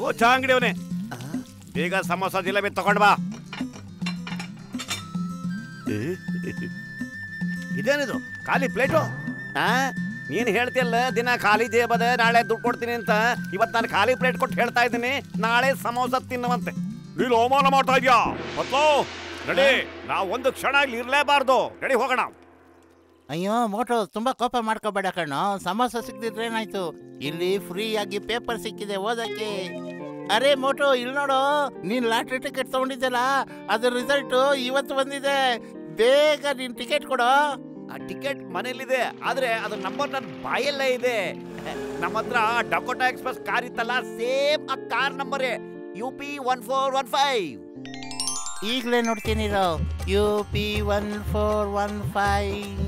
ಓ ಚಾ ಅಂಗಡಿಯವನೇ, ಬೇಗ ಸಮೋಸ ಜಿಲೇಬಿ ತಗೊಂಡ್ ಬಾ. ಇದೇನಿದು ಖಾಲಿ ಪ್ಲೇಟು? ನೀನ್ ಹೇಳ್ತಿಯಲ್ಲ ದಿನ ಖಾಲಿ ಜೇಬದ, ನಾಳೆ ದುಡ್ಡು ಕೊಡ್ತೀನಿ ಅಂತ. ಇವತ್ತು ನಾನು ಖಾಲಿ ಪ್ಲೇಟ್ ಕೊಟ್ಟು ಹೇಳ್ತಾ ಇದ್ದೀನಿ, ನಾಳೆ ಸಮೋಸ ತಿನ್ನುವಂತೆ. ನೀನು ಅವಮಾನ ಮಾಡ್ತಾ ಇದ್ಯಾ ಮತ್ತೋ? ನಡಿ, ನಾವು ಒಂದು ಕ್ಷಣ ಇಲ್ಲಿ ಇರ್ಲೇಬಾರ್ದು. ನಡಿ ಹೋಗೋಣ. ಅಯ್ಯೋ ಮೋಟು, ತುಂಬಾ ಕೋಪ ಮಾಡ್ಕೋಬೇಡ ಕಣ್ಣು. ಸಮೋಸ ಸಿಕ್ತಿದ್ರೆ ಏನಾಯ್ತು, ಇಲ್ಲಿ ಫ್ರೀ ಆಗಿ ಪೇಪರ್ ಸಿಕ್ಕಿದೆ ಓದಕ್ಕೆ. ಅರೆ ಮೋಟು, ಇಲ್ಲಿ ನೋಡು, ನೀನ್ ಲಾಟ್ರಿ ಟಿಕೆಟ್ ತಗೊಂಡಿದ್ದಲ್ಲ, ಅದ್ರ ರಿಸಲ್ಟ್ ಇವತ್ತು ಬಂದಿದೆ. ಬೇಗ ನೀನ್ ಟಿಕೆಟ್ ಕೊಡು. ಆ ಟಿಕೆಟ್ ಮನೇಲಿದೆ, ಆದ್ರೆ ಅದ್ರ ನಂಬರ್ ನನ್ನ ಬಾಯಲ್ಲೇ ಇದೆ. ನಮ್ಮ ಹತ್ರ ಡಕೋಟಾ ಎಕ್ಸ್ಪ್ರೆಸ್ ಕಾರ್ ಇತ್ತಲ್ಲ, ಸೇಮ್ ಆ ಕಾರ್ ನಂಬರ್ UP 1415. ಈಗಲೇ ನೋಡ್ತೀನಿ UP 1415.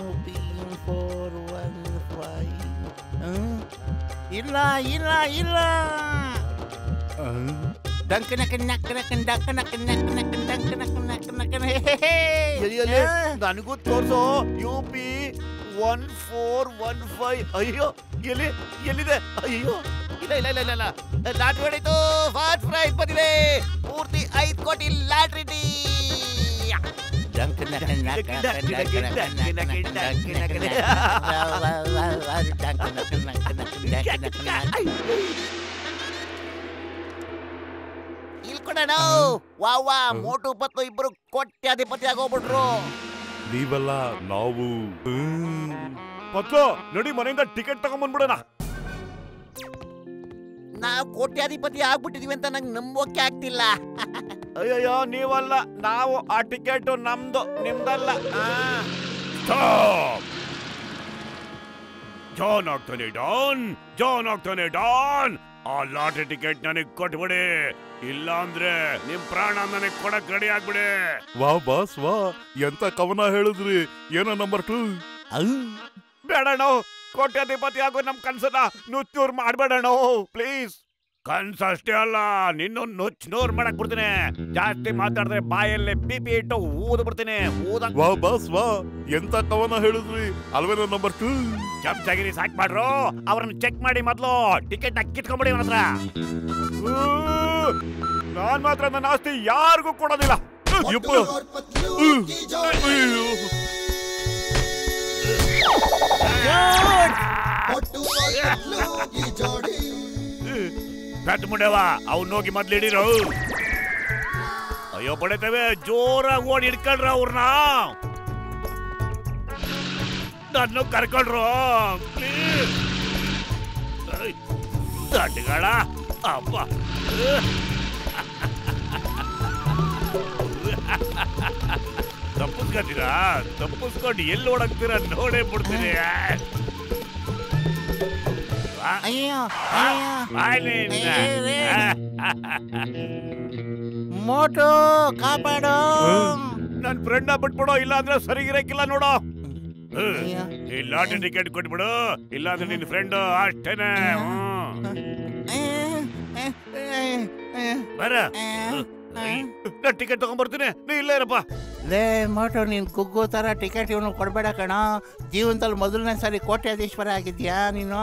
UP 415. ಇಲ್ಲ ಇಲ್ಲ ಇಲ್ಲ. ನನಗೂ ತೋರ್ಸೋ UP 1415. ಅಯ್ಯೋ, ಎಲ್ಲಿದೆ? ಅಯ್ಯೋ, ಇಲ್ಲ ಇಲ್ಲ ಇಲ್ಲ ಇಲ್ಲ, ಲಾಟ್ರಿ ಹೊಡಿತು. ಫಸ್ಟ್ ಪ್ರೈಸ್ ಬಂದಿದೆ, ಪೂರ್ತಿ 5 ಕೋಟಿ ಲಾಟ್ರಿ ಟೀ. ಇಲ್ಕೊಡೋಣ. ವಾ ಮೋಟು ಪತ್ತು ಇಬ್ರು ಕೋಟ್ಯಾಧಿಪತಿ ಆಗೋಗ್ಬಿಟ್ರು. ನೀವಲ್ಲ ನಾವು. ಪತ್ತು ನಡಿ, ಮನೆಯಿಂದ ಟಿಕೆಟ್ ತಗೊಂಡ್ಬಂದ್ಬಿಡೋಣ. ನಾವು ಕೋಟ್ಯಾಧಿಪತಿ ಆಗ್ಬಿಟ್ಟಿದೀವಿ ಅಂತ ನಂಗೆ ನಂಬೋಕೆ ಆಗ್ತಿಲ್ಲ. ಅಯ್ಯಯ್ಯೋ, ನೀವಲ್ಲ, ನಾವು. ಆ ಟಿಕೆಟ್ ನಮ್ದು, ನಿಮ್ದಲ್ಲ. ಜಾನ್ ಆಗ್ತಾನೆ ಡಾನ್. ಆ ಲಾಟ್ರಿ ಟಿಕೆಟ್ ನನಗ್ ಕೊಟ್ಬಿಡಿ, ಇಲ್ಲ ಅಂದ್ರೆ ನಿಮ್ ಪ್ರಾಣ ನನಗ್ ಕೊಡಕ್ ರೆಡಿ ಆಗ್ಬಿಡಿ. ವಾ ಬಾಸ್ ವಾ, ಎಂತ ಕವನ ಹೇಳಿದ್ರಿ. ಏನೋ ನಂಬರ್ 2. ಬೇಡಣ್ಣ, ಕೋಟ್ಯಾಧಿಪತಿ ಆಗೋ ನಮ್ ಕನ್ಸನ್ನ ನುಚ್ಚೂರ್ ಮಾಡ್ಬೇಡಣ್ಣ ಪ್ಲೀಸ್. ಕನ್ಸಷ್ಟೇ ಅಲ್ಲ, ನಿನ್ನ ನುಚ್ಚೂರ್ ಮಾಡಕ್ ಬಿಡ್ತೀನಿ. ಜಾಸ್ತಿ ಮಾತಾಡಿದ್ರೆ ಬಾಯಲ್ಲೇ BP ಇಟ್ಟು ಊದ್ ಬಿಡ್ತೀನಿ. ವಾ ಬಾಸ್ ವಾ, ಎಂತ ಕವನ ಹೇಳಿದ್ರಿ. ಅಲ್ವೇನೋ ನಂಬರ್ 2. ಜಪ್ತಾಗಿರಿ ಸಾಕ್ ಮಾಡ್ರು. ಅವ್ರನ್ನ ಚೆಕ್ ಮಾಡಿ ಮೊದ್ಲು ಟಿಕೆಟ್ ಕಿತ್ಕೊಂಡ್ಬಿಡಿ ಅವನ ಹತ್ರ. ನಾನ್ ಮಾತ್ರ ನನ್ನ ಆಸ್ತಿ ಯಾರಿಗೂ ಕೊಡೋದಿಲ್ಲ. ಕತ್ ಮುಂಡವ, ಅವ್ನು ಹೋಗಿ ಮೊದ್ಲು ಹಿಡೀರು. ಅಯ್ಯೋ ಪಡಿತೇವೆ, ಜೋರಾಗಿ ಓಡಿ ಹಿಡ್ಕೊಳ್ರ ಅವ್ರನ್ನ. ನನ್ನ ಕರ್ಕೊಳ್ರು ಪ್ಲೀಸ್. ದಡ್ಗಳ ಅಪ್ಪ. ತಪ್ಪಿಸ್ಕೊತೀರಾ? ತಪ್ಪಿಸ್ಕೊಂಡು ಎಲ್ಲಿ ಓಡಾಕ್ತೀರಾ ನೋಡೇ ಬಿಡ್ತೀನಿ. ಮೋಟು ಕಾಪಾಡು. ನನ್ ಫ್ರೆಂಡ್ ಬಿಟ್ಬಿಡೋ, ಇಲ್ಲ ಅಂದ್ರೆ ಸರಿಗಿರಕ್ಕಿಲ್ಲ ನೋಡೋ. ಈ ಲಾಟ್ರಿ ಟಿಕೆಟ್ ಕೊಟ್ಬಿಡು, ಇಲ್ಲ ಅಂದ್ರೆ ನಿನ್ ಫ್ರೆಂಡ್ ಅಷ್ಟೇನೆ. ಬರ, ನಾನು ಟಿಕೆಟ್ ತಗೊಂಡ್ಬರ್ತೀನಿ, ನೀ ಇಲ್ಲೇ ಇರಪ್ಪ. ಲೇ ಮೋಟು, ನೀನ್ ಗುಗ್ಗು ತರ ಟಿಕೆಟ್ ಇವನು ಕೊಡ್ಬೇಡ ಕಣ. ಜೀವನದಲ್ಲಿ ಮೊದಲನೇ ಸಾರಿ ಕೋಟ್ಯಾಧೀಶ್ವರ ಆಗಿದ್ಯಾ ನೀನು.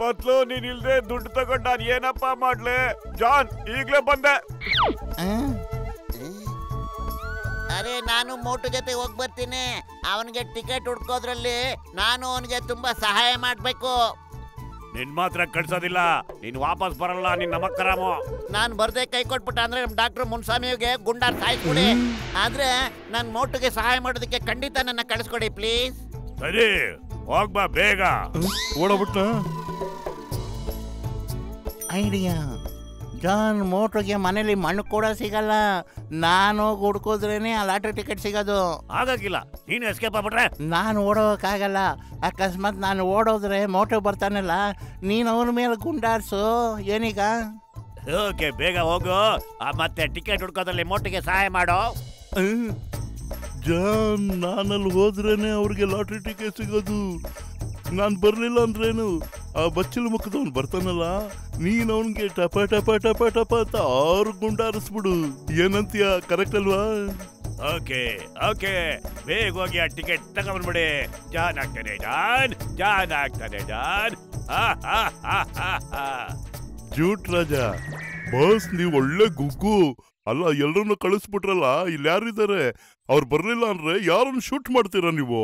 ಮೊದ್ಲು ನೀನ್ ಇಲ್ದೆ ದುಡ್ಡು ತಗೊಂಡು ನಾನು ಏನಪ್ಪ ಮಾಡ್ಲಿ? ಜಾನ್ ಈಗ್ಲೇ ಬಂದೆ. ಅರೆ, ನಾನು ಮೋಟು ಜೊತೆ ಹೋಗಿ ಬರ್ತೀನಿ. ಅವನಿಗೆ ಟಿಕೆಟ್ ಹುಡ್ಕೋದ್ರಲ್ಲಿ ನಾನು ಅವನಿಗೆ ತುಂಬಾ ಸಹಾಯ ಮಾಡ್ಬೇಕು. ನಿನ್ ಮಾತ್ರ ಕಳ್ಸೋದಿಲ್ಲ, ನೀನ್ ವಾಪಸ್ ಬರಲ್ಲ. ನಿನ್ ನಮಕ್ಕರಾಮು. ನಾನ್ ಬರ್ದೆ ಕೈ ಕೊಟ್ಬಿಟ್ಟ ಅಂದ್ರೆ ನಮ್ ಡಾಕ್ಟರ್ ಮುನ್ಸಾಮಿಗೆ ಗುಂಡಾರ್ ಸಾಯಿಸ್ಬಿಡಿ. ಆದ್ರೆ ನನ್ ಮೋಟುಗೆ ಸಹಾಯ ಮಾಡೋದಕ್ಕೆ ಖಂಡಿತ ನನ್ನ ಕಳಿಸ್ಕೊಡಿ ಪ್ಲೀಸ್. ಸರಿ, ಹೋಗ್ಬಾ ಬೇಗ. ಓಡಬಿಟ್ಟ ಐಡಿಯಾ. ಜಾನ್ ಮೋಟುಗೆ ಮನೇಲಿ ಮಣ್ಣು ಕೂಡ ಸಿಗಲ್ಲ. ನಾನು ಹುಡ್ಕೋದ್ರೇನೆ ಆ ಲಾಟ್ರಿ ಟಿಕೆಟ್ ಸಿಗೋದು. ಆಗಾಗಿಲ್ಲ, ನೀನು ಎಸ್ಕೇಪ್ ಆಗ್ಬಿಟ್ರೆ ನಾನು ಓಡೋಕ್ಕಾಗಲ್ಲ. ಅಕಸ್ಮಾತ್ ನಾನು ಓಡೋದ್ರೆ ಮೋಟು ಬರ್ತಾನಲ್ಲ, ನೀನು ಅವನ ಮೇಲೆ ಗುಂಡಾರ್ಸು. ಏನೀಗ? ಓಕೆ, ಬೇಗ ಹೋಗು. ಮತ್ತೆ ಟಿಕೆಟ್ ಹುಡ್ಕೋದ್ರಲ್ಲಿ ಮೋಟಿಗೆ ಸಹಾಯ ಮಾಡೋ. ಜಾನ್, ನಾನಲ್ಲಿ ಹೋದ್ರೇನೆ ಅವ್ರಿಗೆ ಲಾಟ್ರಿ ಟಿಕೆಟ್ ಸಿಗೋದು. ನಾನು ಬರ್ಲಿಲ್ಲ ಅಂದ್ರೇನು, ಆ ಬಚ್ಚಲು ಮುಖದವ್ನು ಬರ್ತಾನಲ್ಲ, ನೀನ್ ಅವನ್ಗೆ ಟಪ ಟಪ ಟಪ ಟಪ ಅಂತ 6 ಗುಂಡಾರಿಸ್ಬಿಡು. ಏನಂತೀಯ? ಕರೆಕ್ಟ್ ಅಲ್ವಾ? ಓಕೆ ಓಕೆ ಬೇಗ ಹೋಗಿ ಆ ಟಿಕೆಟ್ ತಗೊಂಡ್ಬಿಡಿ. ಜಾನ್ ಆಗ್ತಾನೆ ಜಾನ್. ಜೂಟ್ ರಾಜ ಬಸ್ ನೀವ್ ಒಳ್ಳೆ ಗುಗ್ಗು. ಅಲ್ಲ ಎಲ್ರನ್ನು ಕಳಿಸ್ಬಿಟ್ರಲ್ಲ, ಇಲ್ಲಿ ಯಾರಿದ್ದಾರೆ? ಅವ್ರು ಬರ್ಲಿಲ್ಲ ಅಂದ್ರೆ ಯಾರನ್ನು ಶೂಟ್ ಮಾಡ್ತೀರಾ ನೀವು?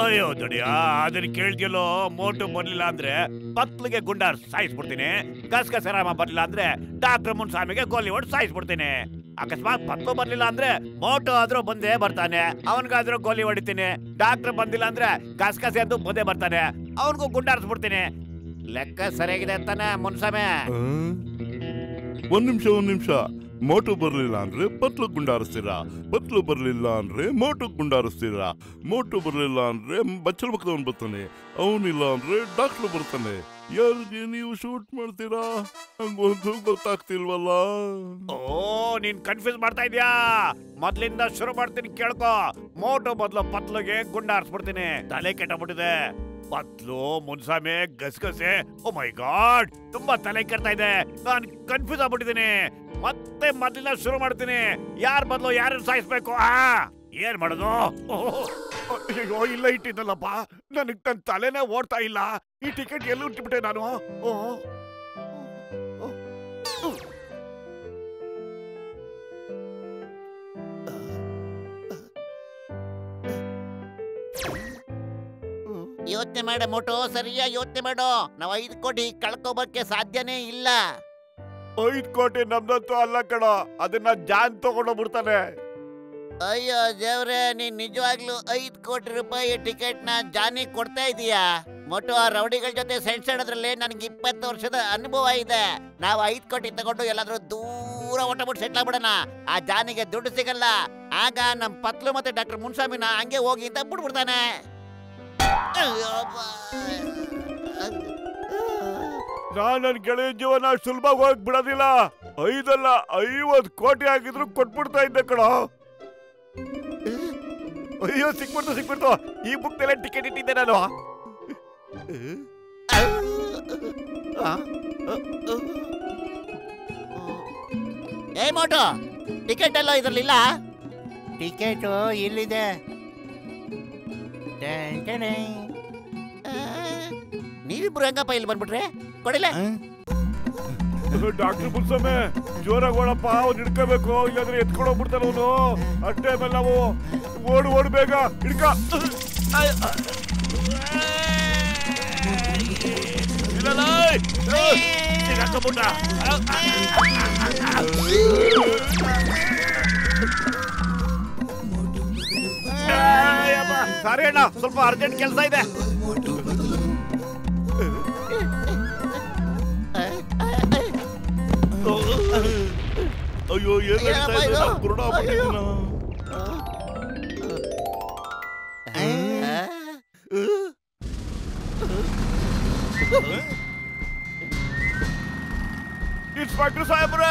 ಅಯ್ಯೋ ದೊಡಿಯ, ಅದನ್ನ ಕೇಳ್ತಿಯಲ್ಲೋ. ಮೋಟು ಬರ್ಲಿಲ್ಲ ಅಂದ್ರೆ ಪತ್ಲಿಗೆ ಗುಂಡಾರ್ ಸಾಯಿಸ್ಬಿಡ್ತೀನಿ. ಗಸಗಸರಾಮ ಬರ್ಲಿಲ್ಲ ಅಂದ್ರೆ ಡಾಕ್ಟರ್ ಮುನ್ಸ್ವಾಮಿಗೆ ಗೋಲಿ ಹೊಡೆದು ಸಾಯಿಸ್ಬಿಡ್ತೀನಿ. ಅಕಸ್ಮಾತ್ ಪತ್ಲು ಬರ್ಲಿಲ್ಲ ಅಂದ್ರೆ ಮೋಟು ಆದ್ರೂ ಬಂದೇ ಬರ್ತಾನೆ, ಅವನ್ಗಾದ್ರೂ ಗೋಲಿ ಹೊಡಿತೀನಿ. ಡಾಕ್ಟರ್ ಬಂದಿಲ್ಲ ಅಂದ್ರೆ ಗಸಗಸೆ ಅಂತ ಬಂದೇ ಬರ್ತಾನೆ, ಅವನ್ಗೂ ಗುಂಡಾರಿಸ್ಬಿಡ್ತೀನಿ. ಲೆಕ್ಕ ಸರಿಯಾಗಿದೆ ಅಂತಾನೆ ಮುನ್ಸ್ವಾಮಿ. ಒಂದ್ ನಿಮಿಷ. ಮೋಟು ಬರ್ಲಿಲ್ಲ ಅಂದ್ರೆ ಪತ್ಲು ಗುಂಡಾರಿಸ್ತೀರಾ, ಪತ್ಲು ಬರ್ಲಿಲ್ಲ ಅಂದ್ರೆ ಮೋಟು ಗುಂಡಾರಿಸ್ತೀರಾ, ಮೋಟು ಬರ್ಲಿಲ್ಲ ಅಂದ್ರೆ ಬಚ್ಚಲ್ ಮಕ್ಕದವನ್ ಬರ್ತಾನೆ, ಅವನಿಲ್ಲ ಅಂದ್ರೆ ಡಾಕ್ಟರ್ ಬರ್ತಾನೆ. ಯಾರಿಗೆ ನೀವು ಶೂಟ್ ಮಾಡ್ತೀರಾ? ಹಂಗೊಂದು ಗೊತ್ತಾಗ್ತಿಲ್ವಲ್ಲ. ಓ, ನೀನ್ ಕನ್ಫ್ಯೂಸ್ ಮಾಡ್ತಾ ಇದ್ಯಾ? ಮೊದ್ಲಿಂದ ಶುರು ಮಾಡ್ತೀನಿ ಕೇಳ್ಕೊ. ಮೋಟು ಬದಲು ಪತ್ಲುಗೆ ಗುಂಡಾರಿಸ್ಬಿಡ್ತೀನಿ. ತಲೆ ಕೆಟ್ಟಬಿಟ್ಟಿದೆ. ಪತ್ಲು ಮುನ್ಸ್ವಾಮಿ ಗಸಗಸೆ, ಓ ಮೈ ಗಾಡ್, ತುಂಬಾ ತಲೆ ಕೆಡ್ತಾ ಇದೆ. ನಾನು ಕನ್ಫ್ಯೂಸ್ ಆಗ್ಬಿಟ್ಟಿದ್ದೀನಿ. ಮತ್ತೆ ಮೊದ್ಲಿಂದ ಶುರು ಮಾಡ್ತೀನಿ. ಯಾರ ಬದಲು ಯಾರನ್ನು ಸಾಯಿಸ್ಬೇಕು? ಏನ್ ಮಾಡೋದು? ಅಯ್ಯೋ, ಇಲ್ಲ ಇಟ್ಟಿದ್ದಲ್ಲಪ್ಪ, ನನಗ್ ತನ್ನ ತಲೆನೇ ಓಡ್ತಾ ಇಲ್ಲ. ಈ ಟಿಕೆಟ್ ಎಲ್ಲಿ ಇಟ್ಬಿಟ್ಟೆ ನಾನು? ಯೋಚನೆ ಮಾಡ ಮೋಟು, ಸರಿಯಾಗಿ ಯೋಚನೆ ಮಾಡು. ನಾವು 5 ಕೋಟಿ ಕಳ್ಕೊಬಕ್ಕೆ ಸಾಧ್ಯನೇ ಇಲ್ಲ. 5 ಕೋಟಿ ನಮ್ದಂತೂ ಅಲ್ಲ ಕಣ, ಅದನ್ನ ಜಾನ್ ತಗೊಂಡೋಗ್ಬಿಡ್ತಾನೆ. ಅಯ್ಯೋ ದೇವ್ರೆ, ನೀನ್ ನಿಜವಾಗ್ಲೂ 5 ಕೋಟಿ ರೂಪಾಯಿ ಟಿಕೆಟ್ ನ ಜಾನಿ ಕೊಡ್ತಾ ಇದೀಯಾ? ಮೋಟು, ಆ ರೌಡಿಗಳ ಜೊತೆ ಸೆಣಸಾಡೋದ್ರಲ್ಲಿ ನನಗೆ 20 ವರ್ಷದ ಅನುಭವ ಇದೆ. ನಾವು 5 ಕೋಟಿ ತಗೊಂಡು ಎಲ್ಲಾದ್ರೂ ದೂರ ಹೊಟ್ಟಬಿಟ್ಟು ಸೆಟ್ಲ್ ಆಗ್ಬಿಡೋಣ. ಆ ಜಾನಿಗೆ ದುಡ್ಡು ಸಿಗಲ್ಲ. ಆಗ ನಮ್ ಪತ್ಲು ಮತ್ತೆ ಡಾಕ್ಟರ್ ಮುನ್ಸ್ವಾಮಿನ ಹಂಗೆ ಹೋಗಿ ಅಂತ ಬಿಡ್ಬಿಡ್ತಾನೆ. ನಾನ್ ನನ್ ಗೆಳೆಯ ಜೀವನ ಸುಲಭವಾಗಿ ಹೋಗಿ ಬಿಡೋದಿಲ್ಲ. 5 ಅಲ್ಲ 50 ಕೋಟಿ ಆಗಿದ್ರು ಕೊಟ್ಬಿಡ್ತಾ ಇದ್ದೆ ಕಣ. ಅಯ್ಯೋ, ಸಿಕ್ಬಿಡ್ತು. ಈ ಬುಕ್ ಮೇಲೆ ಟಿಕೆಟ್ ಇಟ್ಟಿದ್ದೆ ನಾನು. ಏ ಮೋಟು, ಟಿಕೆಟ್ ಎಲ್ಲ ಇದ್ರಲ್ಲಿಲ್ಲ? ಟಿಕೆಟು ಇಲ್ಲಿದೆ. ನೀವಿಬ್ರು ಹೆಂಗಪ್ಪ ಇಲ್ಲಿ ಬಂದ್ಬಿಟ್ರೆ? ಕೊಡಿಲ್ಲ. ಡಾಕ್ಟರ್ ಮುನ್ಸ್ವಾಮಿ, ಜೋರಾಗಿ ಓಡಪ್ಪ, ಅವ್ನು ಹಿಡ್ಕೋಬೇಕು, ಇಲ್ಲಾಂದ್ರೆ ಎತ್ಕೊಂಡು ಹೋಗ್ಬಿಡ್ತಾನ ಅವನು. ಅಷ್ಟೇ ಮೇಲೆ ನಾವು ಓಡು ಬೇಗ ಹಿಡ್ಕ. ಸಾರಿ ಅಣ್ಣ, ಸ್ವಲ್ಪ ಅರ್ಜೆಂಟ್ ಕೆಲಸ ಇದೆ. ಅಯ್ಯೋ, ಏನ್ ಕುರುಡ ಆಗ್ಬಿಟ್ಟಿದ್ದೀನ. ಇನ್ಸ್ಪೆಕ್ಟರ್ ಸಾಹೇಬ್ರ,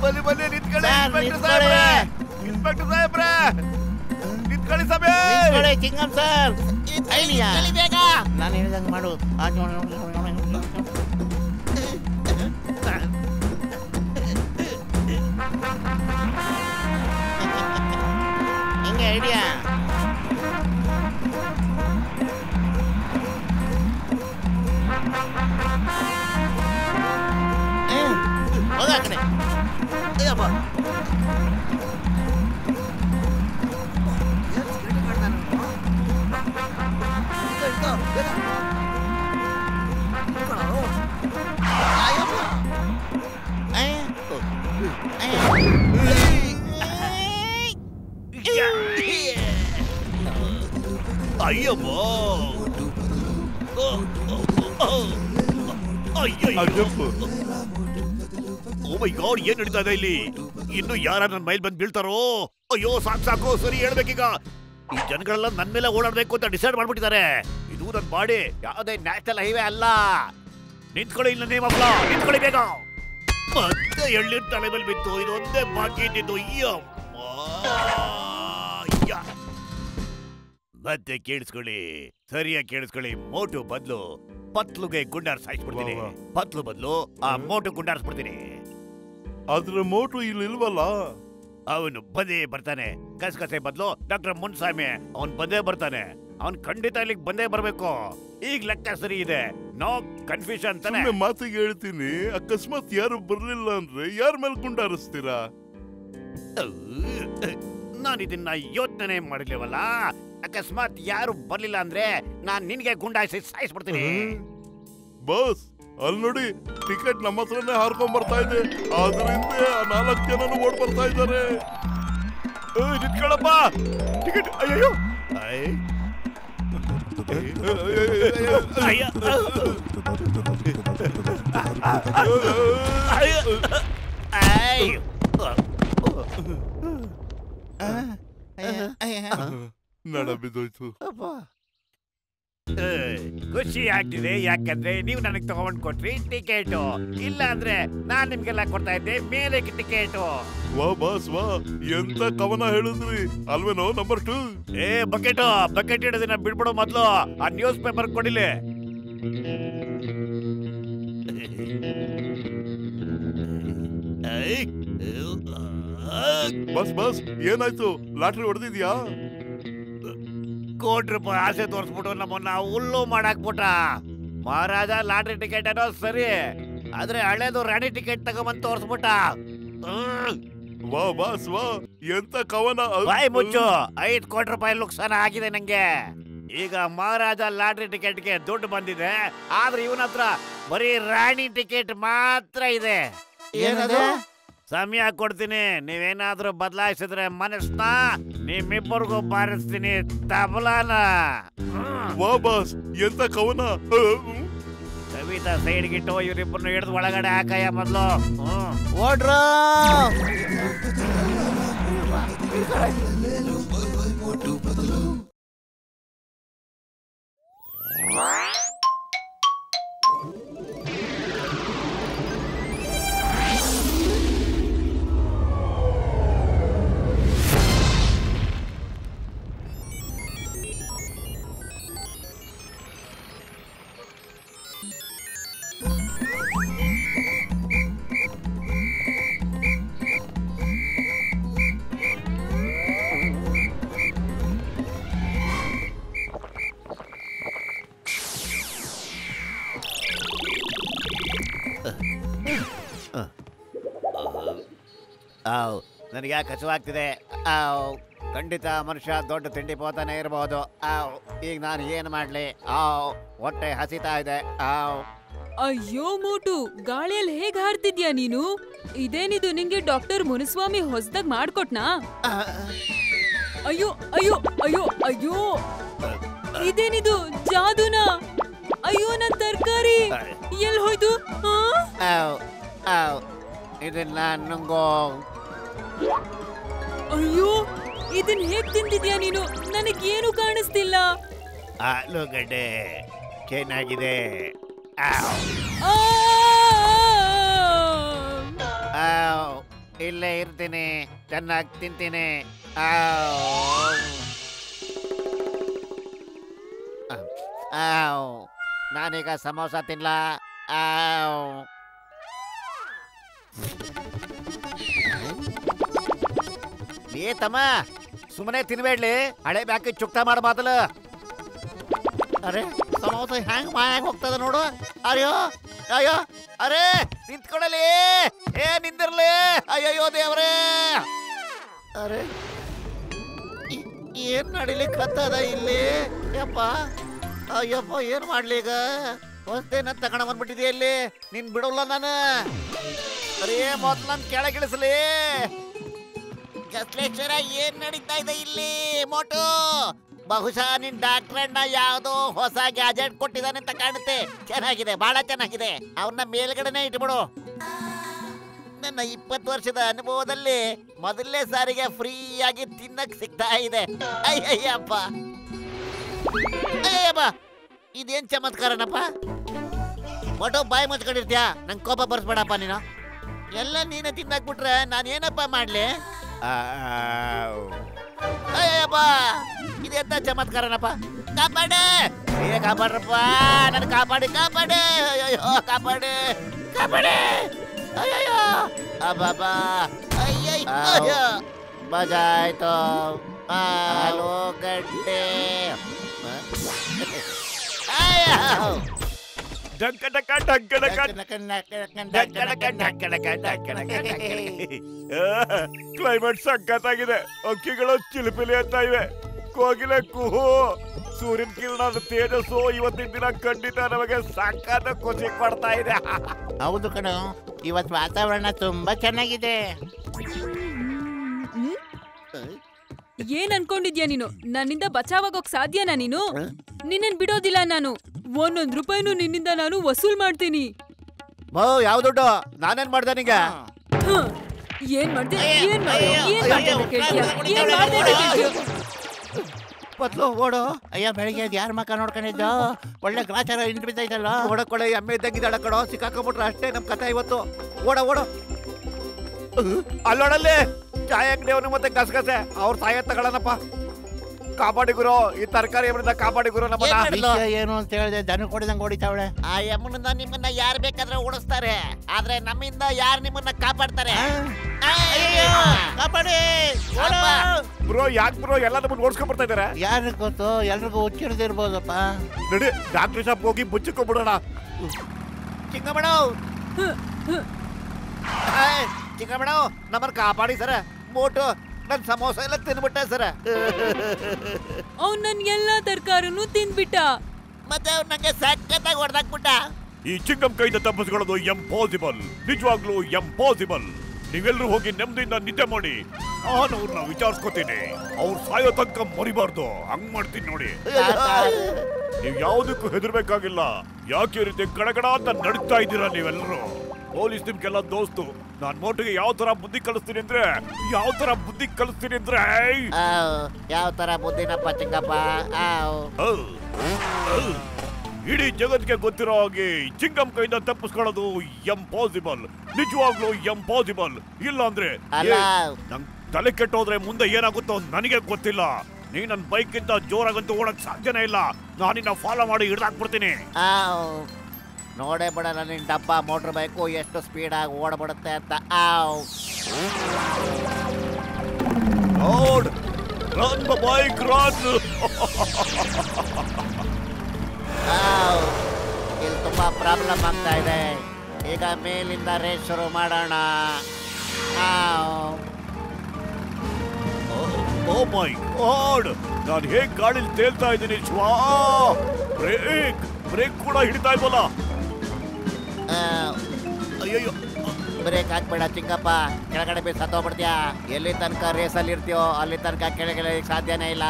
ಬನ್ನಿ ನಿಂತ್ಕೊಳ್ಳಿ. ಇನ್ಸ್ಪೆಕ್ಟರ್ ಸಾಹೇಬ್ರ ನಿಂತ್ಕೊಳ್ಳಿ. ಸಮಯ ಚಿಂಗಂ ಸರ್, ಬೇಗ ನಾನು ಹೇಳಿದಂಗೆ ಮಾಡು. ಹಿಂಗೆ ಐಡಿಯಾ. ಹೋಗ ಆ ಕಡೆ. ಅಯ್ಯಪ್ಪ, ಅಯ್ಯಮ್ಮ, ಓ ಮೈ ಗಾಡ್, ಏನ್ ನಡೀತಾ ಇದೆ ಇಲ್ಲಿ? ಇನ್ನು ಯಾರ ನನ್ನ ಮೈಲ್ ಬಂದು ಬೀಳ್ತಾರೋ? ಅಯ್ಯೋ, ಸಾಕು, ಸರಿ ಹೇಳ್ಬೇಕೀಗ. ಈ ಜನಗಳೆಲ್ಲ ನನ್ ಮೇಲೆ ಓಡಾಡ್ಬೇಕು ಅಂತ ಡಿಸೈಡ್ ಮಾಡ್ಬಿಟ್ಟಿದ್ದಾರೆ. ಇದು ನನ್ನ ಬಾಡಿ, ಯಾವುದೇ ನ್ಯಾಷನಲ್ ಹೈವೇ ಅಲ್ಲ. ನಿಂತ್ಕೊಳ್ಳಿ, ಇಲ್ಲ ನೇಮಪ್ಪ, ನಿಂತ್ಕೊಳ್ಳಿ ಬೇಗ. ಮತ್ತೆ ಎಳ್ಳಿನ ತಲೆ ಮೇಲೆ ಬಿತ್ತು. ಇದೊಂದೇ ಬಾಕಿ ಇದ್ದಿದ್ದು. ಮತ್ತೆ ಕೇಳಿಸ್ಕೊಳ್ಳಿ, ಸರಿಯಾಗಿ ಕೇಳಿಸ್ಕೊಳ್ಳಿ. ಮೋಟು ಬದಲು ಪತ್ಲುಗೆ ಗುಂಡಾರ್ ಸಾಯಿಸ್ಬಿಡ್ತೀನಿ. ಪತ್ಲು ಬದಲು ಆ ಮೋಟು ಗುಂಡಾರಿಸ್ಬಿಡ್ತೀನಿ. ಆದ್ರೆ ಮೋಟು ಇಲ್ಲಿ ಇಲ್ವಲ್ಲ. ಅವನು ಬಂದೇ ಬರ್ತಾನೆ. ಕಸಕಸೆ ಬದಲು ಡಾಕ್ಟರ್ ಮುನ್ಸ್ವಾಮಿ ಅವನ್ ಬಂದೇ ಬರ್ತಾನೆ. ಅವನ್ ಖಂಡಿತ ಇಲ್ಲಿಗೆ ಬಂದೇ ಬರ್ಬೇಕು. ಈಗ ಲೆಕ್ಕ ಸರಿ ಇದೆ, ನೋ ಕನ್ಫ್ಯೂಷನ್ ತಾನೆ. ಮಾತಿಗೆ ಹೇಳ್ತೀನಿ, ಅಕಸ್ಮಾತ್ ಯಾರು ಬರ್ಲಿಲ್ಲ ಅಂದ್ರೆ ಯಾರ ಮೇಲೆ ಗುಂಡಾರಿಸ್ತೀರಾ? ನಾನು ಇದನ್ನ ಯೋಚನೆ ಮಾಡಿರ್ಲಿವಲ್ಲ. ಅಕಸ್ಮಾತ್ ಯಾರು ಬರ್ಲಿಲ್ಲ ಅಂದ್ರೆ ನಾನ್ ನಿನ್ಗೆ ಗುಂಡಾಯಿಸಿ ಸಾಯಿಸ್ಬಿಡ್ತೀನಿ. ಬಾಸ್ ಅಲ್ಲಿ ನೋಡಿ, ಟಿಕೆಟ್ ನಮ್ಮ ಹತ್ರನೇ ಹಾರ್ಕೊಂಡ್ ಬರ್ತಾ ಇದೆ. ಆದ್ರಿಂದ 4 ಜನನು ಓಡ್ ಬರ್ತಾ ಇದ್ದಾರೆ. ನಿಂತ್ಕೊಳ್ಳಪ್ಪ, ಟಿಕೆಟ್. ಅಯ್ಯೋ ನಡ ಬಿದ್ದೋಯ್ತು. ಖುಷಿ ಆಗ್ತಿದೆ, ಯಾಕಂದ್ರೆ ನೀವು ನನಗೆ ತಗೊಂಡ್ ಕೊಟ್ರಿ ಟಿಕೆಟ್. ಇಲ್ಲ ಅಂದ್ರೆ ನಾನ್ ನಿಮ್ಗೆಲ್ಲ ಕೊಡ್ತಾ ಇದ್ದೆ ಮೇಲೆ ಟಿಕೆಟ್. ವಾ ಬಾಸ್ ವಾ, ಎಂತ ಕವನ ಹೇಳಿದ್ರಿ ಅಲ್ವೇನೋ ನಂಬರ್ 2. ಬಕೆಟ್ ಹಿಡಿದಿನ ಬಿಡ್ಬಿಡೋ ಮೊದ್ಲು ಆ ನ್ಯೂಸ್ ಪೇಪರ್ ಕೊಡಿಲಿ. ಬಸ್ ಏನಾಯ್ತು? ಲಾಟ್ರಿ ಹೊಡೆದಿದ್ಯಾ? ₹1,00,00,000 ಆಸೆ ತೋರಿಸ್ಬಿಟ್ಟು ನಮ್ಮನ್ನ ಹುಲ್ಲು ಮಾಡಾಕ್ಬಿಟ್ಟ. ಮಹಾರಾಜ ಲಾಟ್ರಿ ಟಿಕೆಟ್ ಏನೋ ಸರಿ, ಆದ್ರೆ ಹಳೇದು ರಾಣಿ ಟಿಕೆಟ್ ತಗೊಂಬಂದ್ ತೋರಿಸ್ಬಿಟ್ಟ. ವಾ ಬಾಸ್ ವಾ, ಎಂತ ಕವನ. ಬಾಯ್ ಮುಚ್ಚು, ₹5,00,00,000 ನುಕ್ಸಾನ ಆಗಿದೆ ನಂಗೆ. ಈಗ ಮಹಾರಾಜ ಲಾಟ್ರಿ ಟಿಕೆಟ್ಗೆ ದುಡ್ಡು ಬಂದಿದೆ, ಆದ್ರೆ ಇವನ ಹತ್ರ ಬರೀ ರಾಣಿ ಟಿಕೆಟ್ ಮಾತ್ರ ಇದೆ. ಏನದು? ಸಮಯ ಕೊಡ್ತೀನಿ, ನೀವೇನಾದ್ರೂ ಬದಲಾಯಿಸಿದ್ರೆ ಮನಸ್ನ ನಿಮ್ಮಿಬ್ಬರಿಗೂ ಬಾರಿಸ್ತೀನಿ ತಬಲಾನ. ವಾ ಬಾಸ್, ಎಂತ ಕವನ. ಕವಿತಾ ಸೈಡ್ಗಿಟ್ಟು ಇವರಿಬ್ಬರನ್ನು ಹಿಡಿದು ಒಳಗಡೆ ಹಾಕಯ್ಯ ಮೊದ್ಲು. ಓಡ್ರೋ. ನನಗೆ ಯಾಕೆ ಹಸುವಾಗ್ತಿದೆ. ಖಂಡಿತ ಮನುಷ್ಯ ದೊಡ್ಡ ತಿಂಡಿ ಪೋತಾನೆ ಇರಬಹುದು. ಈಗ ನಾನು ಏನು ಮಾಡ್ಲಿ? ಹೊಟ್ಟೆ ಹಸಿತಾ ಇದೆ. ಅಯ್ಯೋ ಮೋಟು, ಗಾಳಿಯಲ್ಲಿ ಹೇಗ್ ಹಾರ್ತಿದ್ಯಾ ನೀನು? ಇದೇನಿದು, ನಿಂಗೆ ಡಾಕ್ಟರ್ ಮುನಿಸ್ವಾಮಿ ಹೊಸದಾಗ್ ಮಾಡ್ಕೊಟ್ನಾ? ಅಯ್ಯೋ ಅಯ್ಯೋ ಅಯ್ಯೋ ಅಯ್ಯೋ, ಇದೇನಿದು ಜಾದೂನಾ? ಅಯ್ಯೋ ನನ್ ತರ್ಕಾರಿ ಎಲ್ ಹೋಯ್ತು? ಇದನ್ನ ನುಂಗೋ. ಅಯ್ಯೋ, ಇದನ್ ಹೇಗ್ ತಿಂತಿದ್ಯಾ ನೀನು? ನನಗೇನು ಕಾಣಿಸ್ತಿಲ್ಲ. ಆಲೂಗಡ್ಡೆ ಚೆನ್ನಾಗಿದೆ. ಇಲ್ಲೇ ಇರ್ತೀನಿ, ಚೆನ್ನಾಗಿ ತಿಂತೀನಿ. ನಾನೀಗ ಸಮೋಸ ತಿನ್ಲ. ಏ ತಮ್ಮ, ಸುಮ್ಮನೆ ತಿನ್ಬೇಡ್ಲಿ, ಹಳೆ ಬ್ಯಾಕಿ ಚುಕ್ತ ಮಾಡ ಮಾತಲ್ಲ. ಅರೆ ಸಮೋಸ ಹ್ಯಾಂಗ್ ಮಾಯಾಗ ಹೋಗ್ತದ ನೋಡು. ಅಯ್ಯೋ ಅಯ್ಯೋ, ಅರೆ ನಿಂತ್ಕೊಳ್ಳಲಿ, ನಿಂದಿರ್ಲಿ. ಅಯ್ಯಯ್ಯೋ ದೇವ್ರೇ, ಅರೆ ಏನ್ ನಡಿಲಿಕ್ಕತ್ತದ ಇಲ್ಲಿ? ಯಪ್ಪ ಅಯ್ಯಪ್ಪ, ಏನ್ ಮಾಡ್ಲಿ ಈಗ? ಹೊಸ್ತೇನ ತಗೊಂಡ ಬಂದ್ಬಿಟ್ಟಿದ್ಯಾ ಇಲ್ಲಿ, ನೀನ್ ಬಿಡೋಲ್ಲ ನಾನು. ಅರೇ ಮೊದ್ಲು ನನ್ ಕೆಳಗಿಳಿಸ್ಲಿ. ಗಸ್ಲೇಶ್ವರ, ಏನ್ ನಡೀತಾ ಇದೆ ಇಲ್ಲಿ? ಮೋಟು, ಬಹುಶಃ ನಿನ್ ಡಾಕ್ಟರ್ ಅಣ್ಣ ಯಾವ್ದೋ ಹೊಸ ಗ್ಯಾಜೆಟ್ ಕೊಟ್ಟಿದ್ದಾನೆ ಅಂತ ಕಾಣುತ್ತೆ. ಚೆನ್ನಾಗಿದೆ, ಬಹಳ ಚೆನ್ನಾಗಿದೆ. ಅವನ್ನ ಮೇಲ್ಗಡೆನೆ ಇಟ್ಬಿಡು. ನನ್ನ 20 ವರ್ಷದ ಅನುಭವದಲ್ಲಿ ಮೊದಲನೇ ಸಾರಿಗೆ ಫ್ರೀಯಾಗಿ ತಿನ್ನಕ್ ಸಿಗ್ತಾ ಇದೆ. ಅಯ್ಯಯ್ಯಪ್ಪ, ಅಯ್ಯಪ್ಪ, ಇದೇನ್ ಚಮತ್ಕಾರನಪ್ಪ. ಮೋಟು, ಬಾಯಿ ಮುಚ್ಕೊಂಡಿರ್ತೀಯ, ನಂಗೆ ಕೋಪ ಬರ್ಸ್ಬೇಡಪ್ಪ ನೀನು. ಎಲ್ಲ ನೀನೇ ತಿನ್ನಾಕ್ಬಿಟ್ರೆ ನಾನು ಏನಪ್ಪ ಮಾಡ್ಲಿ? ಅಯ್ಯಪ್ಪ, ಇದೆಂತ ಚಮತ್ಕಾರನಪ್ಪ. ಕಾಪಾಡೆ, ಕಾಪಾಡ್ರಪ್ಪ, ನನ್ ಕಾಪಾಡಿ, ಕಾಪಾಡೆ. ಅಯ್ಯೋ ಕಾಪಾಡೆ, ಕಾಪಾಡೆ, ಅಯ್ಯಯ್ಯೋ ಅಬ್ಬಬ್ಬಾ ಅಯ್ಯಯ್ಯೋ ಬಜಾಯ್ತು ಆಲೂಗಡ್ಡೆ ಅಯ್ಯೋ ಡಂಕ ಡಕ ಡಂಕ ಡಕ ಕ್ಲೈಮೇಟ್ ಸಖತ್ತಾಗಿದೆ. ಅಕ್ಕಿಗಳು ಚಿಲಿಪಿಲಿ ಅಂತ ಇವೆ, ಕೋಗಿಲೆ ಕುಹು. ಸೂರ್ಯನ ಕಿರಣದ ತೇಜಸ್ಸು ಇವತ್ತಿನ ದಿನ ಖಂಡಿತ ನಮಗೆ ಸಖತ್ ಖುಷಿ ಕೊಡ್ತಾ ಇದೆ. ಹೌದು ಕಣೋ, ಇವತ್ತು ವಾತಾವರಣ ತುಂಬಾ ಚೆನ್ನಾಗಿದೆ. ಏನ್ ಅನ್ಕೊಂಡಿದ್ಯಾ ನೀನು? ನನ್ನಿಂದ ಬಚಾವಾಗೋಕ್ ಸಾಧ್ಯನಾ ನೀನು? ನಿನ್ನನ್ ಬಿಡೋದಿಲ್ಲ ನಾನು. 1 ರೂಪಾಯಿನೂ ನಿನ್ನಿಂದ ನಾನು ವಸೂಲ್ ಮಾಡ್ತೀನಿ. ಯಾವ ದುಡ್ಡು? ನಾನೇನ್ ಮಾಡ್ದೆ ನಿಂಗೆ? ಏನ್ ಮಾಡ್ದೆ? ಏನ್ ಮಾಡ್ದೆ ಅಂತ ಕೇಳ್ತೀಯ? ಏನ್ ಮಾಡ್ದೆ ಅಂತ ಕೇಳ್ತೀಯ? ಪತ್ಲು ಓಡು. ಅಯ್ಯ, ಬೆಳಿಗ್ಗೆ ಯಾರ ಮಕ್ಕ ನೋಡ್ಕೊಂಡಿದ್ದು? ಒಳ್ಳೆ ಗ್ರಾಚಾರ ಇಂಟು ಬಿದ್ದೈತಲ್ಲ. ಓಡಕ್ಕೊಳೆ ಎಮ್ಮೆ ಇದ್ದಂಗಿದ್ದಾಳ ಕಣೋ. ಸಿಕ್ಕಾಕೊಂಡ್ಬಿಟ್ರೆ ಅಷ್ಟೇ ನಮ್ ಕಥೆ ಇವತ್ತು. ಓಡು. ಅಲ್ಲೋಡಲ್ಲಿ ಚಾಯ್ ಅಂಗಡಿಯವನು ಮತ್ತೆ ಗಸಗಸೆ ಅವ್ರ ತಾಯ ತಗೊಳ್ಳನಪ್ಪ. ಕಾಪಾಡಿ ಗುರು, ಈ ತರಕಾರಿ ಕಾಪಾಡಿ ಗುರು ನಮ್ಮನ್ನ. ವಿಷಯ ಏನು ಅಂತ ಹೇಳಿದೆ, ದನ ಕೊಡಿದಂಗೆ ಹೊಡಿತಾವಳೆ. ಆ ಯಮ್ಮನನ್ನ ನಿಮ್ಮನ್ನ ಯಾರು ಬೇಕಾದ್ರೆ ಓಡಿಸ್ತಾರೆ, ಆದ್ರೆ ನಮ್ಮಿಂದ ಯಾರು ನಿಮ್ಮನ್ನ ಕಾಪಾಡ್ತಾರೆ? ಕಾಪಾಡಿ ಬ್ರೋ. ಯಾಕೆ ಬ್ರೋ ಎಲ್ಲ ನಮ್ಮನ್ನ ಓಡಿಸ್ಕೊಂಡ್ ಬರ್ತಾ ಇದಾರೆ? ಯಾರಿಗೆ ಗೊತ್ತು, ಎಲ್ರಿಗೂ ಹುಚ್ಚಿಡ್ದಿರ್ಬೋದಪ್ಪ. ನಡಿ ಡಾಕ್ಟರ್ ಶಾಪ್ ಹೋಗಿ ಬುಚ್ಚಿಕೊಂಡ್ಬಿಡೋಣ. ಚಿಕ್ಕಮ್ಮಣ ನಮ್ಮನ್ನ ಕಾಪಾಡಿ ಸರ. ಮೋಟು ನನ್ ಸಮೋಸ ಎಲ್ಲ ತಿನ್ಬಿಟ್ಟೆ ಸರ. ಅವ್ನ್ ನನ್ ಎಲ್ಲಾ ತರಕಾರಿನೂ ತಿಂದ್ಬಿಟ್ಟ. ಮತ್ತೆ ಅವ್ರು ನಂಗೆ ಸಖತ್ತಾಗಿ ಹೊಡೆದಾಕ್ಬಿಟ್ಟ. ಈ ಚಿಂಗಂ ಕೈಯಿಂದ ತಪ್ಪಿಸ್ಕೊಳ್ಳೋದು ಎಂಪಾಸಿಬಲ್, ನಿಜವಾಗ್ಲೂ ಎಂಪಾಸಿಬಲ್. ನೀವೆಲ್ಲರೂ ಹೋಗಿ ನೆಮ್ಮದಿಯಿಂದ ನಿದ್ದೆ ಮಾಡಿ. ನಾನು ಅವ್ರನ್ನ ವಿಚಾರಿಸ್ಕೊತೀನಿ. ಅವ್ರು ಸಾಯೋ ತನಕ ಮರಿಬಾರ್ದು. ಹಂಗ್ ಮಾಡ್ತೀನಿ ನೋಡಿ. ನೀವ್ ಯಾವ್ದಕ್ಕೂ ಹೆದರ್ಬೇಕಾಗಿಲ್ಲ. ಯಾಕೆ ಈ ರೀತಿ ಗಡಗಡ ಅಂತ ನಡೀತಾ ಇದ್ದೀರಾ ನೀವೆಲ್ಲರೂ? ಪೊಲೀಸ್ ನಿಮ್ಗೆಲ್ಲ ದೋಸ್ತು. ನಾನ್ ಮೋಟಿಗೆ ಯಾವ ತರ ಬುದ್ಧಿ ಕಲಿಸ್ತೀನಿ ಅಂದ್ರೆ ಯಾವ ತರ ಬುದ್ಧಿನಪ್ಪ ಚಿಕ್ಕಪ್ಪ? ಇಡೀ ಜಗತ್ಗೆ ಗೊತ್ತಿರೋ ಹಾಗೆ ಚಿಂಗಂ ಕೈಯಿಂದ ತಪ್ಪಿಸ್ಕೊಳ್ಳೋದು ಎಂಪಾಸಿಬಲ್, ನಿಜವಾಗ್ಲೂ ಎಂಪಾಸಿಬಲ್. ಇಲ್ಲ ಅಂದ್ರೆ ನಂಗ್ ತಲೆ ಕೆಟ್ಟೋದ್ರೆ ಮುಂದೆ ಏನಾಗುತ್ತೋ ನನಗೆ ಗೊತ್ತಿಲ್ಲ. ನೀ ನನ್ ಬೈಕ್ ಗಿಂತ ಜೋರಾಗಂತೂ ಓಡಕ್ ಸಾಧ್ಯನೇ ಇಲ್ಲ. ನಾನಿನ್ನ ಫಾಲೋ ಮಾಡಿ ಹಿಡ್ದಾಕ್ಬಿಡ್ತೀನಿ. ನೋಡೇ ಬಿಡಲ್ಲ ನಿನ್ ಡಬ್ಬ ಮೋಟರ್ ಬೈಕು ಎಷ್ಟು ಸ್ಪೀಡ್ ಆಗಿ ಓಡಬಿಡುತ್ತೆ ಅಂತ. Run bike run. ಇಲ್ಲಿ ತುಂಬಾ ಪ್ರಾಬ್ಲಮ್ ಆಗ್ತಾ ಇದೆ. ಈಗ ಮೇಲಿಂದ ರೇಸ್ ಶುರು ಮಾಡೋಣ. ಓ ಮೈ ಗಾಡ್, ನಾನು ಹೇಗ್ ಗಾಡಿಲಿ ತೇಲ್ತಾ ಇದ್ದೀನಿ. ಬ್ರೇಕ್ ಕೂಡ ಹಿಡಿತಾ ಇಲ್ವಲ್ಲ. ಅಯ್ಯಯ್ಯೋ, ಬ್ರೇಕ್ ಹಾಕ್ಬೇಡ ಚಿಕ್ಕಪ್ಪ, ಕೆಳಗಡೆ ಬಿ ಸತ್ತೋಗ್ಬಿಡ್ತೀಯಾ. ಎಲ್ಲಿ ತನಕ ರೇಸಲ್ಲಿ ಇರ್ತೀಯೋ ಅಲ್ಲಿ ತನಕ ಕೆಳಗಡೆ ಸಾಧ್ಯನೇ ಇಲ್ಲ.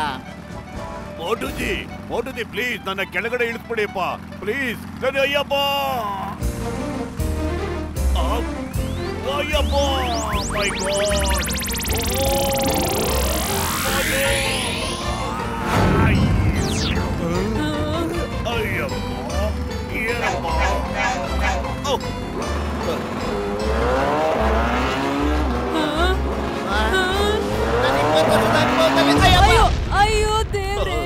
ಮೋಟುಜಿ ಪ್ಲೀಸ್ ನನ್ನ ಕೆಳಗಡೆ ಇಳಿಸ್ಬಿಡಿಯಪ್ಪ please. Ayyappa Ayyappa, my god. ಅಯ್ಯೋ ದೇವ್ರೇ.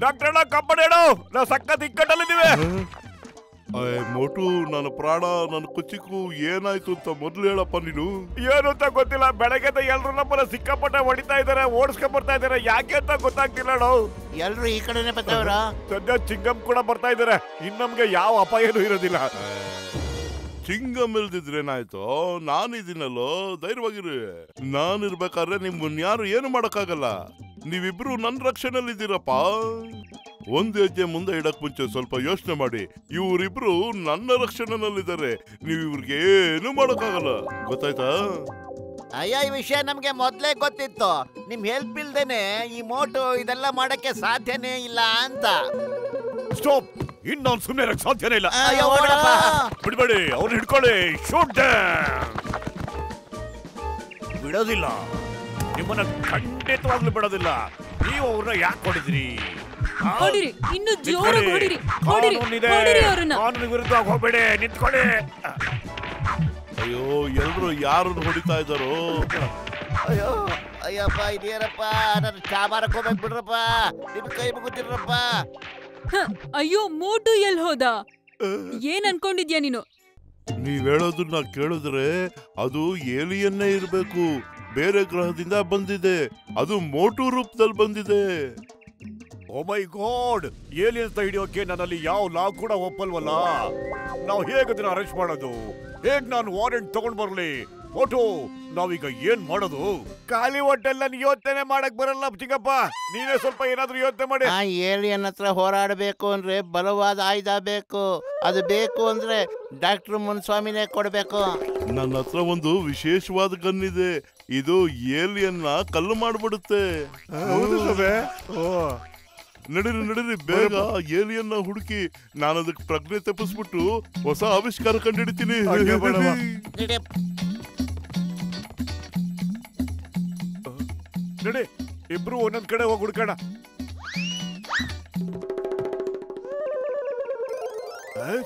ಡಾಕ್ಟರ್ ಕಾಪಾಡೇಳು, ನಾವು ಸಖತ್ ಇಕ್ಕಟ್ಟಲ್ಲಿದ್ದೀವಿ. ಮೋಟು, ನನ್ನ ಪ್ರಾಣ, ನನ್ನ ಕುಚಿಕು ಏನಾಯ್ತು ಅಂತ ಮೊದ್ಲು ಹೇಳಪ್ಪ ನೀನು. ಏನು ಅಂತ ಗೊತ್ತಿಲ್ಲ. ಬೆಳಗ್ಗೆ ಎಲ್ರು ನಮ್ಮನ್ನ ಸಿಕ್ಕಾಪಟ್ಟೆ ಹೊಡಿತಾ ಇದಾರೆ, ಓಡಿಸ್ಕೊಂಡ್ ಬರ್ತಾ ಇದಾರೆ. ಯಾಕೆ ಅಂತ ಗೊತ್ತಾಗ್ತಿಲ್ಲ. ಎಲ್ರು ಈ ಕಡೆನೆ ಬರ್ತಾವ್ರ. ಸದ್ಯ ಚಿಂಗಂ ಕೂಡ ಬರ್ತಾ ಇದಾರೆ. ಇನ್ ನಮ್ಗೆ ಯಾವ ಅಪಾಯನೂ ಇರೋದಿಲ್ಲ. ಚಿಂಗಂ ಇಲ್ದಿದ್ರೇನಾಯ್ತು, ನಾನಿದ್ದೀನಲ್ಲೋ, ಧೈರ್ಯವಾಗಿರಿ. ನಾನಿರ್ಬೇಕಾದ್ರೆ ನಿಮ್ಮನ್ ಯಾರು ಏನು ಮಾಡಕ್ಕಾಗಲ್ಲ. ನೀವಿಬ್ರು ನನ್ನ ರಕ್ಷಣೆಯಲ್ಲಿದ್ದೀರಪ್ಪ. ಒಂದು ಹೆಜ್ಜೆ ಮುಂದೆ ಇಡಕ್ ಮುಂಚೆ ಸ್ವಲ್ಪ ಯೋಚನೆ ಮಾಡಿ. ಇವರಿಬ್ರು ನನ್ನ ರಕ್ಷಣೆಯಲ್ಲಿದ್ದಾರೆ. ನೀವು ಇವ್ರಿಗೆ ಏನು ಮಾಡಕ್ಕಾಗಲ್ಲ, ಗೊತ್ತಾಯ್ತಾ? ಅಯ್ಯ, ಈ ವಿಷಯ ನಮ್ಗೆ ಮೊದ್ಲೇ ಗೊತ್ತಿತ್ತು. ನಿಮ್ ಹೆಲ್ಪ್ ಇಲ್ದೇನೆ ಈ ಮೋಟು ಇದೆಲ್ಲ ಮಾಡಕ್ಕೆ ಸಾಧ್ಯನೇ ಇಲ್ಲ ಅಂತ. ಸ್ಟಾಪ್. ಇನ್ನೊಂದು ಸುಮ್ಮನೆ ಸಾಧ್ಯನೇ ಇಲ್ಲ. ಬಿಡ್ಬೇಡಿ, ಅವ್ರು ಹಿಡ್ಕೊಳ್ಳಿ. ಶೂಟ್ ಬಿಡೋದಿಲ್ಲ, ನಿಮ್ಮನ್ನ ಖಂಡಿತವಾಗ್ಲೂ ಬಿಡೋದಿಲ್ಲ. ನೀವು ಅವ್ರನ್ನ ಯಾಕೆ ಹೊಡಿದ್ರಿ? ಹೊಡಿರಿ, ಇನ್ನು ಜೋರಾಗಿ ಹೊಡಿರಿ. ಹೊಡಿರಿ ಅವ್ರನ್ನ. ಕಾನೂನು ವಿರುದ್ಧ ಹೋಗ್ಬೇಡಿ, ನಿಂತ್ಕೊಳ್ಳಿ. ಅಯ್ಯೋ, ಎಲ್ರು ಯಾರನ್ನು ಹೊಡಿತಾ ಇದ್ದಾರೋ? ಅಯ್ಯೋ ಅಯ್ಯಪ್ಪ, ಇದೇನಪ್ಪ, ನನ್ನ ಚಾಮಾರಕ್ಕೆ ಹೋಗ್ಬೇಕು ಬಿಡ್ರಪ್ಪ. ನಿಮ್ ಕೈ ಮುಗುತ್ತಿರಪ್ಪ. ಅಯ್ಯೋ, ಮೋಟು ಎಲ್ ಹೋದ? ಏನ್ ಅನ್ಕೊಂಡಿದ್ಯಾ ನೀನು? ನೀವ್ ಹೇಳೋದನ್ನ ಕೇಳಿದ್ರೆ ಅದು ಏಲಿಯನ್ನೇ ಇರ್ಬೇಕು. ಬೇರೆ ಗ್ರಹದಿಂದ ಬಂದಿದೆ, ಅದು ಮೋಟು ರೂಪದಲ್ಲಿ ಬಂದಿದೆ. ಓ ಮೈ ಗಾಡ್, ಏಲಿಯನ್ಸ್ ಹಿಡಿಯೋಕೆ ನನ್ನಲ್ಲಿ ಯಾವ ಲಾ ಕೂಡ ಒಪ್ಪಲ್ವಲ್ಲ. ನಾವು ಹೇಗೆ ಅದನ್ನ ಅರೆಸ್ಟ್ ಮಾಡೋದು? ಹೇಗ್ ನಾನು ವಾರೆಂಟ್ ತಗೊಂಡ್ ಬರ್ಲಿ? ಮೋಟು, ನಾವೀಗ ಏನ್ ಮಾಡೋದು? ಖಾಲಿ ಹೊಟ್ಟೆಲ್ಲ ಯೋಚನೆ ಮಾಡಕ್ ಬರಲ್ಲ ಚಿಕ್ಕಪ್ಪ. ನೀನೇ ಸ್ವಲ್ಪ ಏನಾದ್ರೂ ಯೋಚನೆ ಮಾಡಿ. ಆ ಏಲಿಯನ್ ಹತ್ರ ಹೋರಾಡಬೇಕು ಅಂದ್ರೆ ಬಲವಾದ ಆಯುಧ ಬೇಕು. ಅದು ಬೇಕು ಅಂದ್ರೆ ಡಾಕ್ಟರ್ ಮುನ್ಸ್ವಾಮಿನೇ ಕೊಡ್ಬೇಕು. ನನ್ನ ಹತ್ರ ಒಂದು ವಿಶೇಷವಾದ ಗನ್ ಇದೆ. ಇದು ಏಲಿಯನ್ನ ಕಲ್ಲು ಮಾಡ್ಬಿಡುತ್ತೆ. ನಡೀರಿ ಬೇಗ ಏಲಿಯನ್ನ ಹುಡುಕಿ ನಾನು ಅದಕ್ಕೆ ಪ್ರಜ್ಞೆ ತಪ್ಪಿಸ್ಬಿಟ್ಟು ಹೊಸ ಆವಿಷ್ಕಾರ ಕಂಡಿಡ್ತೀನಿ. ನಡಿ, ಇಬ್ರು ಒಂದೊಂದ್ ಕಡೆ ಹೋಗಿ ಹುಡ್ಕೋಣ.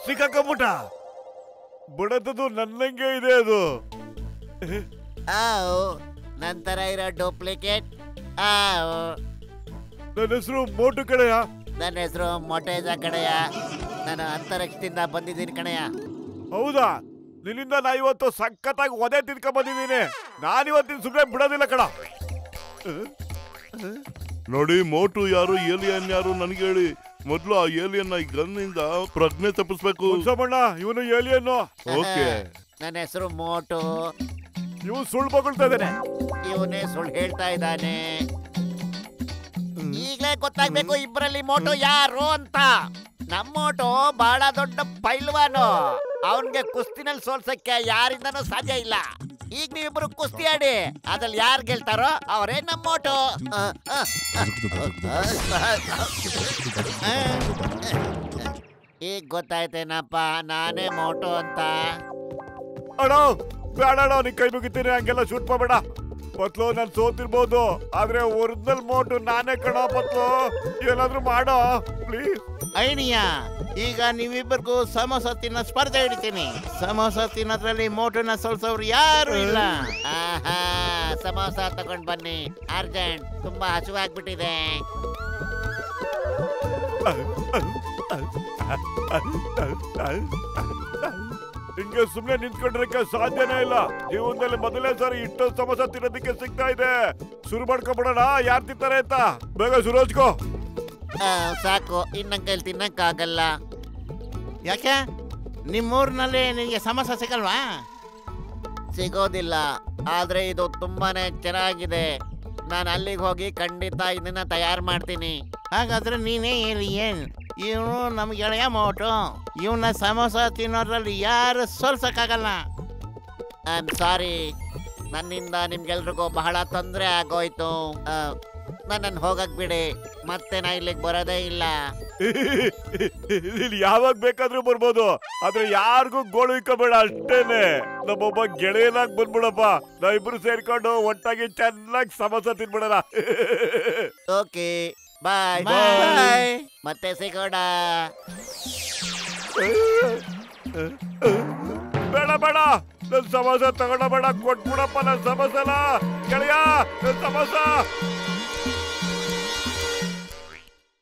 ಸಿಕ್ಕಾಕೊಂಬಿಟ್ಟ. ಬಡತದು ನನ್ನಂಗೆ ಇದೆ ಅದು. ನಂತರ ಇರೋ ಡೂಪ್ಲಿಕೇಟ್. ನನ್ನ ಹೆಸರು ಮೋಟು ಕಡೆಯ. ನನ್ನ ಹೆಸರು ಮೊಟೇಜ ಕಡೆಯ. ನಾನು ಅಂತರಿಕ್ಷದಿಂದ ಬಂದಿದ್ದೀನಿ ಕಣಯ್ಯ. ಹೌದಾ? ನಿನ್ನಿಂದ ನಾ ಇವತ್ತು ಸಖತ್ತಾಗಿ ಒದೆ ತಿನ್ಕೊಂಡ್ ಬಂದಿದ್ದೀನಿ. ನಾನಿವತ್ತಿನ ಸುಮ್ಮನೆ ಬಿಡೋದಿಲ್ಲ ಕಣ. ನೋಡಿ, ಮೋಟು ಯಾರು, ಏಲಿಯನ್ ಯಾರು ನನಗೆ ಹೇಳಿ. ಮೊದ್ಲು ಆ ಏಲಿಯನ್ ಈ ಗನ್ನಿಂದ ಪ್ರಜ್ಞೆ ತಪ್ಪಿಸ್ಬೇಕು. ಇವನು ಏಲಿಯನ್ನು. ಓಕೆ. ನನ್ನ ಹೆಸರು ಮೋಟು. ಇವು ಸುಳ್ಳು ಬಗಳ್ತಾ ಇದ್ದಾನೆ. ಇವನೇ ಸುಳ್ಳು ಹೇಳ್ತಾ ಇದ್ದಾನೆ. ಈಗಲೇ ಗೊತ್ತಾಗ್ಬೇಕು ಇಬ್ಬರಲ್ಲಿ ಮೋಟು ಯಾರು ಅಂತ. ನಮ್ಮ ಮೋಟು ಬಹಳ ದೊಡ್ಡ ಪೈಲ್ವಾನು. ಅವನ್ಗೆ ಕುಸ್ತಿನಲ್ಲಿ ಸೋಲ್ಸಕ್ಕೆ ಯಾರಿಂದನೂ ಸಾಧ್ಯ ಇಲ್ಲ. ಈಗ ನೀವಿಬ್ರು ಕುಸ್ತಿ ಆಡಿ, ಅದ್ರಲ್ಲಿ ಯಾರು ಗೆಲ್ತಾರೋ ಅವರೇ ನಮ್ಮ ಮೋಟು. ಈಗ ಗೊತ್ತಾಯ್ತೇನಪ್ಪ ನಾನೇ ಮೋಟು ಅಂತ. ಅಣ್ಣ ಬೇಡ ಅಣ್ಣ, ನೀನ್ ಕೈ ಮುಗಿತೀನಿ. ಹಂಗೆಲ್ಲ ಶೂಟ್ ಮಾಡಬೇಡ ಪತ್ಲು. ನಾನು ಸೋತಿರ್ಬೋದು, ಆದ್ರೆ ಒರಿಜಿನಲ್ ಮೋಟು ನಾನೇ ಕಣ ಪತ್ಲು. ಏನಾದ್ರೂ ಮಾಡೋ ಪ್ಲೀಸ್. ಐಡಿಯಾ, ಈಗ ನೀವಿಬ್ಬರಿಗೂ ಸಮೋಸ ತಿನ್ನೋ ಸ್ಪರ್ಧೆ ಹಿಡಿತೀನಿ. ಸಮೋಸ ತಿನ್ನೋದ್ರಲ್ಲಿ ಮೋಟುನ ಸೋಲ್ಸೋರು ಯಾರು ಇಲ್ಲ. ಸಮೋಸ ತಗೊಂಡ್ ಬನ್ನಿ ಅರ್ಜೆಂಟ್, ತುಂಬಾ ಹಸುವಾಗ್ಬಿಟ್ಟಿದೆ. ಹಿಂಗೆ ಸುಮ್ನೆ ನಿಂತ್ಕೊಂಡ್ರಕ್ಕೆ ಸಾಧ್ಯನೇ ಇಲ್ಲ. ಜೀವನದಲ್ಲಿ ಮೊದಲೇ ಸಾರಿ ಇಷ್ಟೊಂದು ಸಮೋಸ ತಿನ್ನೋದಕ್ಕೆ ಸಿಗ್ತಾ ಇದೆ. ಶುರು ಮಾಡ್ಕೊಬಿಡೋಣ, ಯಾರು ತಿಂತಾರೆ ಅಂತ. ಬೇಗ ಶುರು ಹಚ್ಕೋ. ಸಾಕು, ಇನ್ನೊಂದ್ ಕೈಲಿ ತಿನ್ನಕ್ಕಾಗಲ್ಲ. ಯಾಕೆ? ನಿಮ್ಮೂರಿನಲ್ಲಿ ನಿನಗೆ ಸಮೋಸ ಸಿಗಲ್ವಾ? ಸಿಗೋದಿಲ್ಲ, ಆದ್ರೆ ಇದು ತುಂಬಾನೇ ಚೆನ್ನಾಗಿದೆ. ನಾನು ಅಲ್ಲಿಗೆ ಹೋಗಿ ಖಂಡಿತ ಇದನ್ನ ತಯಾರು ಮಾಡ್ತೀನಿ. ಹಾಗಾದ್ರೆ ನೀನೇ ಏಲಿಯನ್, ಇವನು ನಮ್ಮ ಗೆಳೆಯ ಮೋಟು. ಇವನ್ನ ಸಮೋಸ ತಿನ್ನೋದ್ರಲ್ಲಿ ಯಾರು ಸೋಲ್ಸಕ್ಕಾಗಲ್ಲ. ಐ ಆಮ್ ಸಾರಿ, ನನ್ನಿಂದ ನಿಮ್ಗೆಲ್ರಿಗೂ ಬಹಳ ತೊಂದರೆ ಆಗೋಯ್ತು. ನನ್ನನ್ನು ಹೋಗಕ್ ಬಿಡಿ, ಮತ್ತೆ ನಾ ಇಲ್ಲಿಗೆ ಬರೋದೇ ಇಲ್ಲ. ಇಲ್ಲಿ ಯಾವಾಗ ಬೇಕಾದ್ರೂ ಬರ್ಬೋದು, ಆದ್ರೆ ಯಾರಿಗೂ ಗೋಳು ಇಕ್ಕಬೇಡ ಅಷ್ಟೇನೆ. ನಮ್ಮೊಬ್ಬ ಗೆಳೆಯನಾಗ್ ಬಂದ್ಬಿಡಪ್ಪ. ನಾವ್ ಇಬ್ರು ಸೇರ್ಕೊಂಡು ಒಟ್ಟಾಗಿ ಚೆನ್ನಾಗಿ ಸಮೋಸ ತಿನ್ಬಿಡೋಣ. ಓಕೆ, ಬಾಯ್ ಬಾಯ್. ಮತ್ತೆ ಸಿಗೋಣ. ಬೇಡ ಬೇಡ, ನನ್ ಸಮೋಸ ತಗೊಂಡ ಬೇಡ, ಕೊಟ್ಬಿಡಪ್ಪ ನನ್ ಸಮೋಸನ ಗೆಳೆಯ. ನನ್ ಸಮೋಸ